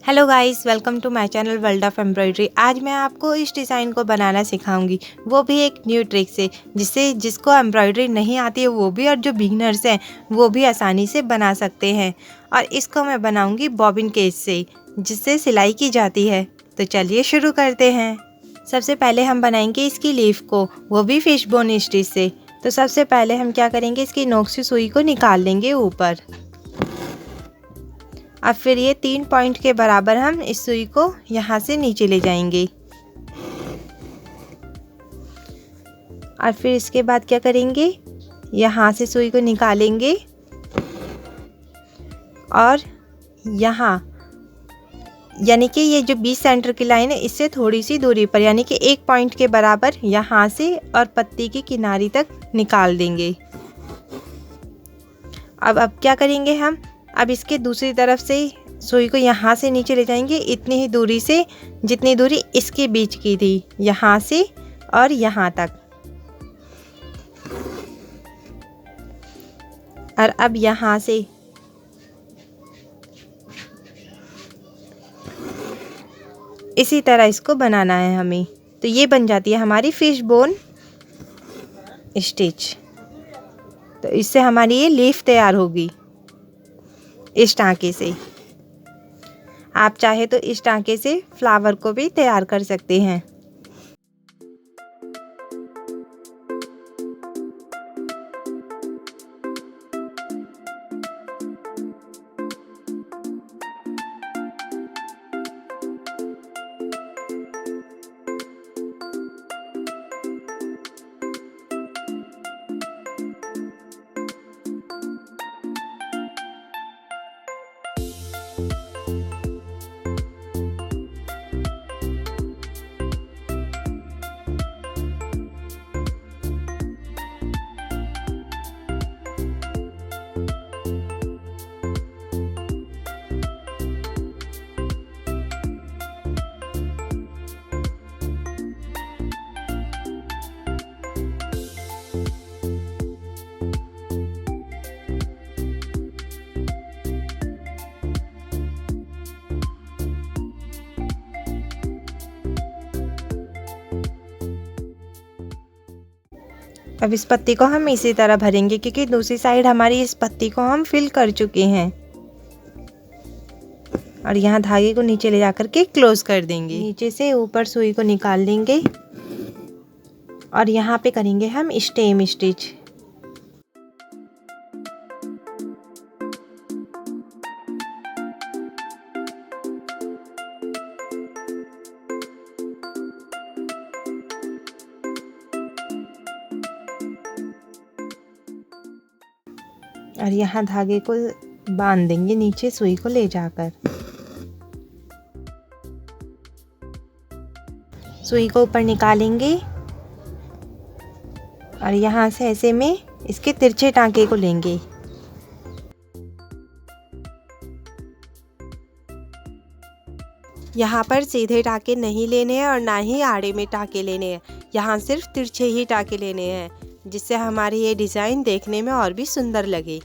Hello guys, welcome to my channel world of embroidery. आज मैं आपको इस डिज़ाइन को बनाना सिखाऊंगी, वो भी एक न्यू ट्रिक से, जिसको एम्ब्रॉयडरी नहीं आती है वो भी, और जो बिगनर्स हैं वो भी आसानी से बना सकते हैं। और इसको मैं बनाऊंगी बॉबिन केज से, जिससे सिलाई की जाती है। तो चलिए शुरू करते हैं। सबसे पहले हम बनाएंगे इसकी लीफ को, वो भी फिश बोन स्टिच से। तो सबसे पहले हम क्या करेंगे, इसकी नोक से सुई को निकाल लेंगे ऊपर। अब फिर ये 3 पॉइंट के बराबर हम इस सुई को यहाँ से नीचे ले जाएंगे। और फिर इसके बाद क्या करेंगे, यहाँ से सुई को निकालेंगे और यहाँ यानी कि ये जो 20 सेंटर की लाइन है इससे थोड़ी सी दूरी पर, यानी कि 1 पॉइंट के बराबर यहाँ से और पत्ती की किनारी तक निकाल देंगे। अब क्या करेंगे हम, अब इसके दूसरी तरफ से सुई को यहाँ से नीचे ले जाएंगे, इतनी ही दूरी से जितनी दूरी इसके बीच की थी, यहाँ से और यहाँ तक। और अब यहाँ से इसी तरह इसको बनाना है हमें। तो ये बन जाती है हमारी फिश बोन स्टिच। तो इससे हमारी ये लीफ तैयार होगी इस टाँके से। आप चाहे तो इस टाँके से फ्लावर को भी तैयार कर सकते हैं। अब इस पत्ती को हम इसी तरह भरेंगे, क्योंकि दूसरी साइड हमारी इस पत्ती को हम फिल कर चुके हैं। और यहाँ धागे को नीचे ले जाकर के क्लोज कर देंगे। नीचे से ऊपर सुई को निकाल लेंगे और यहाँ पे करेंगे हम स्टेम स्टिच। और यहाँ धागे को बांध देंगे नीचे सुई को ले जाकर। सुई को ऊपर निकालेंगे और यहाँ से ऐसे में इसके तिरछे टांके को लेंगे। यहाँ पर सीधे टाँके नहीं लेने हैं और ना ही आड़े में टाँके लेने हैं, यहाँ सिर्फ तिरछे ही टाँके लेने हैं, जिससे हमारी ये डिज़ाइन देखने में और भी सुंदर लगे।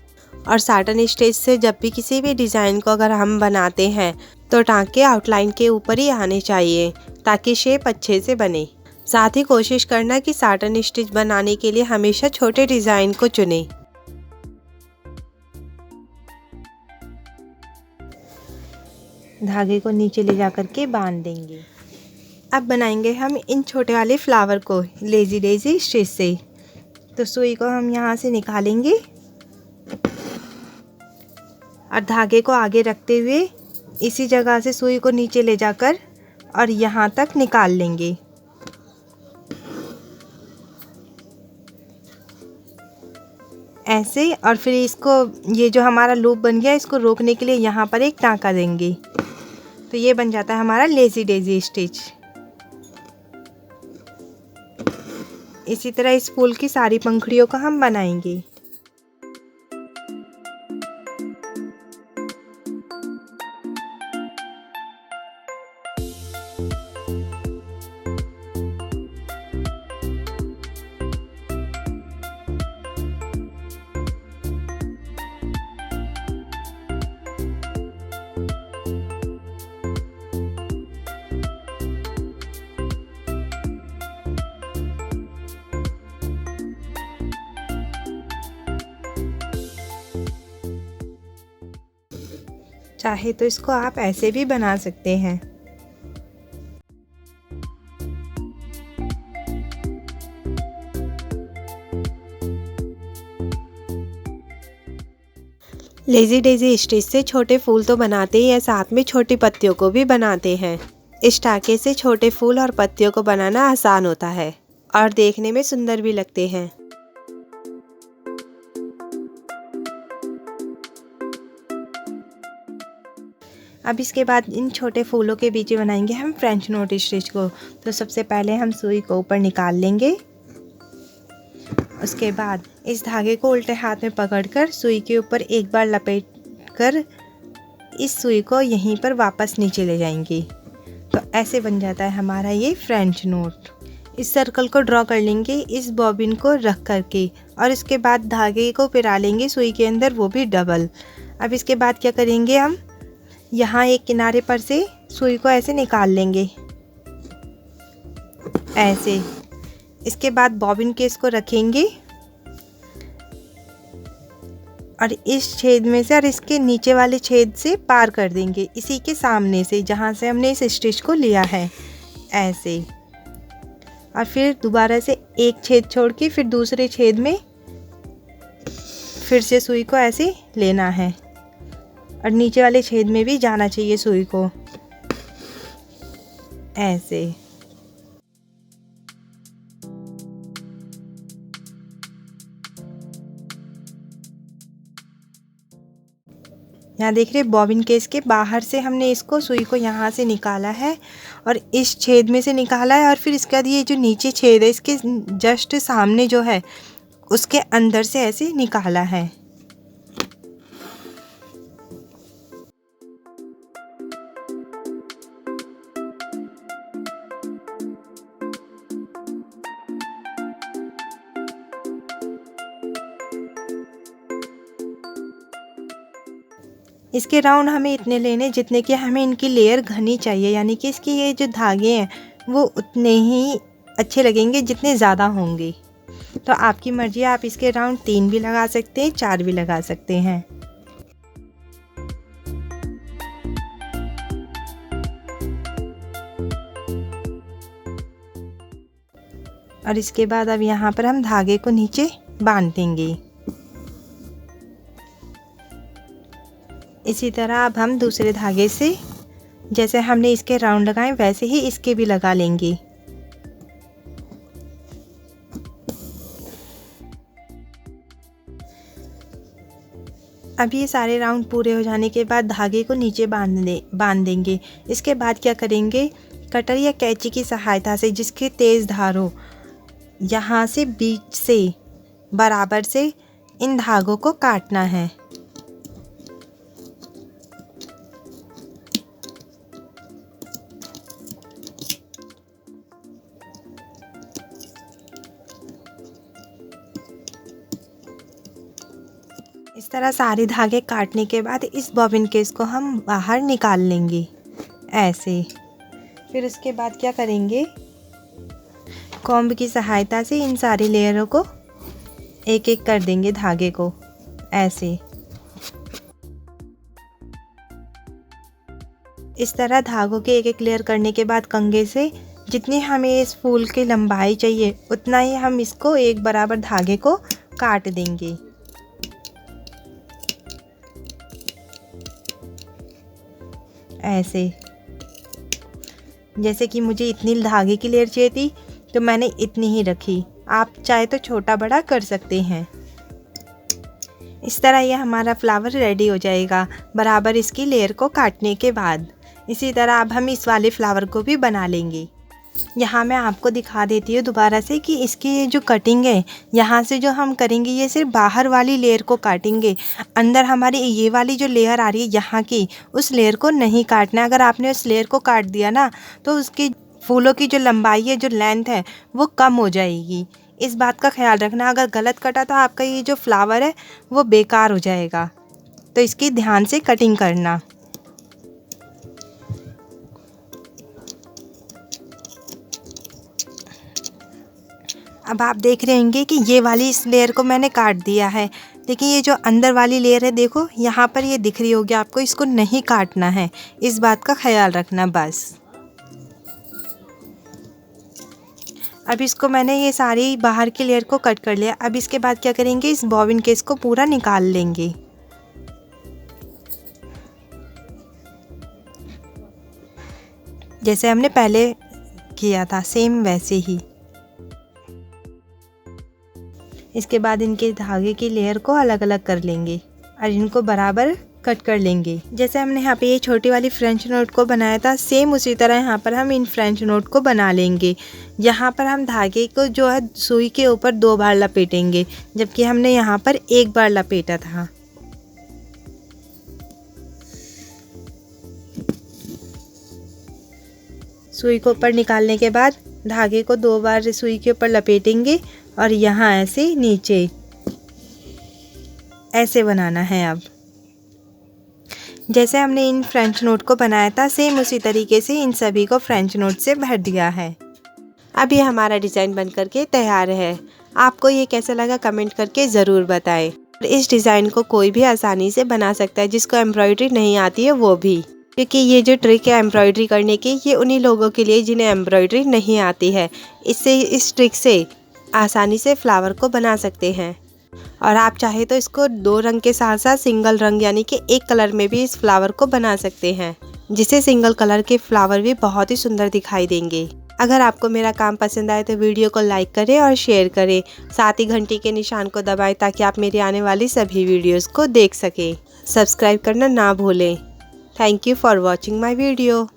और साटन स्टिच से जब भी किसी भी डिज़ाइन को अगर हम बनाते हैं तो टाँके आउटलाइन के ऊपर ही आने चाहिए, ताकि शेप अच्छे से बने। साथ ही कोशिश करना कि साटन स्टिच बनाने के लिए हमेशा छोटे डिज़ाइन को चुनें। धागे को नीचे ले जाकर के बांध देंगे। अब बनाएंगे हम इन छोटे वाले फ्लावर को लेजी लेजी स्टिच से। तो सुई को हम यहाँ से निकालेंगे और धागे को आगे रखते हुए इसी जगह से सुई को नीचे ले जाकर और यहाँ तक निकाल लेंगे। ऐसे। और फिर इसको, ये जो हमारा लूप बन गया, इसको रोकने के लिए यहाँ पर एक टाँका देंगे। तो ये बन जाता है हमारा लेजी डेजी स्टिच। इसी तरह इस फूल की सारी पंखुड़ियों को हम बनाएंगे। चाहे तो इसको आप ऐसे भी बना सकते हैं। लेज़ी डेज़ी स्टिच से छोटे फूल तो बनाते ही हैं, साथ में छोटी पत्तियों को भी बनाते हैं। इस टाके से छोटे फूल और पत्तियों को बनाना आसान होता है और देखने में सुंदर भी लगते हैं। अब इसके बाद इन छोटे फूलों के बीच बनाएंगे हम फ्रेंच नोट स्टिच को। तो सबसे पहले हम सुई को ऊपर निकाल लेंगे। उसके बाद इस धागे को उल्टे हाथ में पकड़कर सुई के ऊपर एक बार लपेट कर इस सुई को यहीं पर वापस नीचे ले जाएंगे। तो ऐसे बन जाता है हमारा ये फ्रेंच नोट। इस सर्कल को ड्रॉ कर लेंगे इस बॉबिन को रख करके और इसके बाद धागे को पिरा लेंगे सुई के अंदर, वो भी डबल। अब इसके बाद क्या करेंगे, हम यहाँ एक किनारे पर से सुई को ऐसे निकाल लेंगे, ऐसे। इसके बाद बॉबिन केस को रखेंगे और इस छेद में से और इसके नीचे वाले छेद से पार कर देंगे, इसी के सामने से जहाँ से हमने इस स्टिच को लिया है, ऐसे। और फिर दोबारा से एक छेद छोड़ के फिर दूसरे छेद में फिर से सुई को ऐसे लेना है और नीचे वाले छेद में भी जाना चाहिए सुई को, ऐसे। यहाँ देख रहे बॉबिन केस के बाहर से हमने इसको सुई को यहाँ से निकाला है और इस छेद में से निकाला है और फिर इसके बाद ये जो नीचे छेद है इसके जस्ट सामने जो है उसके अंदर से ऐसे निकाला है। इसके राउंड हमें इतने लेने जितने कि हमें इनकी लेयर घनी चाहिए, यानी कि इसके ये जो धागे हैं वो उतने ही अच्छे लगेंगे जितने ज़्यादा होंगे। तो आपकी मर्जी, आप इसके राउंड 3 भी लगा सकते हैं, 4 भी लगा सकते हैं। और इसके बाद अब यहाँ पर हम धागे को नीचे बांध देंगे। इसी तरह अब हम दूसरे धागे से जैसे हमने इसके राउंड लगाए वैसे ही इसके भी लगा लेंगे। अब ये सारे राउंड पूरे हो जाने के बाद धागे को नीचे बांध देंगे। इसके बाद क्या करेंगे, कटर या कैंची की सहायता से जिसके तेज़ धार हो, यहाँ से बीच से बराबर से इन धागों को काटना है। इस तरह सारे धागे काटने के बाद इस बॉबिन केस को हम बाहर निकाल लेंगे, ऐसे। फिर उसके बाद क्या करेंगे, कॉम्ब की सहायता से इन सारी लेयरों को एक एक कर देंगे धागे को, ऐसे। इस तरह धागों के एक एक लेयर करने के बाद कंघे से जितनी हमें इस फूल की लंबाई चाहिए उतना ही हम इसको एक बराबर धागे को काट देंगे। ऐसे, जैसे कि मुझे इतनी धागे की लेयर चाहिए थी तो मैंने इतनी ही रखी, आप चाहे तो छोटा बड़ा कर सकते हैं। इस तरह यह हमारा फ्लावर रेडी हो जाएगा बराबर इसकी लेयर को काटने के बाद। इसी तरह अब हम इस वाले फ्लावर को भी बना लेंगे। यहाँ मैं आपको दिखा देती हूँ दोबारा से कि इसकी ये जो कटिंग है, यहाँ से जो हम करेंगे ये सिर्फ बाहर वाली लेयर को काटेंगे, अंदर हमारी ये वाली जो लेयर आ रही है यहाँ की, उस लेयर को नहीं काटना। अगर आपने उस लेयर को काट दिया ना तो उसकी फूलों की जो लंबाई है, जो लेंथ है, वो कम हो जाएगी। इस बात का ख्याल रखना, अगर गलत कटा तो आपका ये जो फ्लावर है वो बेकार हो जाएगा, तो इसकी ध्यान से कटिंग करना। अब आप देख रहे होंगे कि ये वाली इस लेयर को मैंने काट दिया है, लेकिन ये जो अंदर वाली लेयर है देखो यहाँ पर ये दिख रही होगी आपको, इसको नहीं काटना है, इस बात का ख्याल रखना बस। अब इसको मैंने ये सारी बाहर की लेयर को कट कर लिया। अब इसके बाद क्या करेंगे, इस बॉबिन केस को पूरा निकाल लेंगे। जैसे हमने पहले किया था सेम वैसे ही। इसके बाद इनके धागे की लेयर को अलग अलग कर लेंगे और इनको बराबर कट कर लेंगे। जैसे हमने यहाँ पे ये छोटी वाली फ्रेंच नोट को बनाया था, सेम उसी तरह यहाँ पर हम इन फ्रेंच नोट को बना लेंगे। यहाँ पर हम धागे को जो है सुई के ऊपर 2 बार लपेटेंगे, जबकि हमने यहाँ पर 1 बार लपेटा था। सुई को ऊपर निकालने के बाद धागे को 2 बार सुई के ऊपर लपेटेंगे और यहाँ ऐसे नीचे ऐसे बनाना है। अब जैसे हमने इन फ्रेंच नोट को बनाया था सेम उसी तरीके से इन सभी को फ्रेंच नोट से भर दिया है। अब ये हमारा डिज़ाइन बन करके तैयार है। आपको ये कैसा लगा कमेंट करके ज़रूर बताएं। इस डिज़ाइन को कोई भी आसानी से बना सकता है, जिसको एम्ब्रॉयडरी नहीं आती है वो भी, क्योंकि ये जो ट्रिक है एम्ब्रॉयडरी करने की, ये उन्हीं लोगों के लिए जिन्हें एम्ब्रॉयडरी नहीं आती है। इस ट्रिक से आसानी से फ्लावर को बना सकते हैं। और आप चाहे तो इसको 2 रंग के साथ साथ सिंगल रंग यानी कि एक कलर में भी इस फ्लावर को बना सकते हैं, जिससे सिंगल कलर के फ्लावर भी बहुत ही सुंदर दिखाई देंगे। अगर आपको मेरा काम पसंद आए तो वीडियो को लाइक करें और शेयर करें, साथ ही घंटी के निशान को दबाएं ताकि आप मेरी आने वाली सभी वीडियोस को देख सकें। सब्सक्राइब करना ना भूलें। Thank you for watching my video.